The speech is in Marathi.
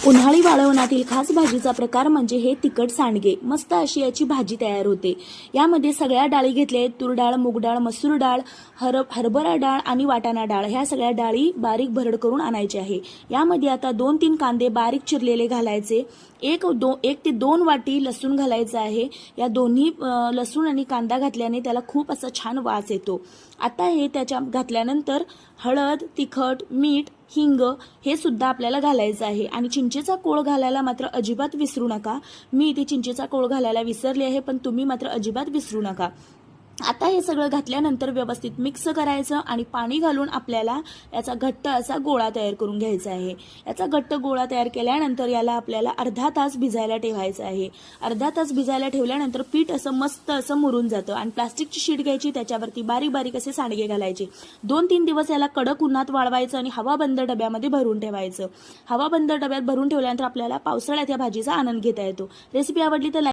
उन्हाळी वाळवणातील खास भाजीचा प्रकार म्हणजे हे तिखट सांडगे। मस्त अशी याची भाजी तयार होते। यामध्ये सगळ्या डाळी घेतल्या आहेत, तूर डाळ, मूग डाळ, मसूर डाळ, हरभरा डाळ आणि वाटाणा डाळ। ह्या सगळ्या डाळी बारीक भरड करून आणायचे आहे। यामध्ये आता 2-3 कांदे बारीक चिरलेले घालायचे। एक ते 2 वाटी लसूण घालायचा आहे। या दोन्ही लसूण आणि कांदा घातल्याने त्याला खूप असा छान वास येतो। आता हे त्याच्या घातल्यानंतर हळद, तिखट, मीठ, हिंग हे सुद्धा आपल्याला घालायचं आहे आणि चिंचेचा कोळ घालायला मात्र अजिबात विसरू नका। मी इथे चिंचेचा कोळ घालायला विसरले आहे, पण तुम्ही मात्र अजिबात विसरू नका। आता हे सगळं घातल्यानंतर व्यवस्थित मिक्स करायचं आणि पाणी घालून आपल्याला याचा घट्ट असा गोळा तयार करून घ्यायचा आहे। याचा घट्ट गोळा तयार केल्यानंतर याला आपल्याला अर्धा तास भिजायला ठेवायचं आहे। अर्धा तास भिजायला ठेवल्यानंतर पीठ असं मस्त असं मुरून जातं आणि प्लास्टिकची शीट घ्यायची, त्याच्यावरती बारीक बारीक असे सांडगे घालायचे। 2-3 दिवस याला कडक उन्हात वाळवायचं आणि हवाबंद डब्यामध्ये भरून ठेवायचं। हवाबंद डब्यात भरून ठेवल्यानंतर आपल्याला पावसाळ्यात या भाजीचा आनंद घेता येतो। रेसिपी आवडली तर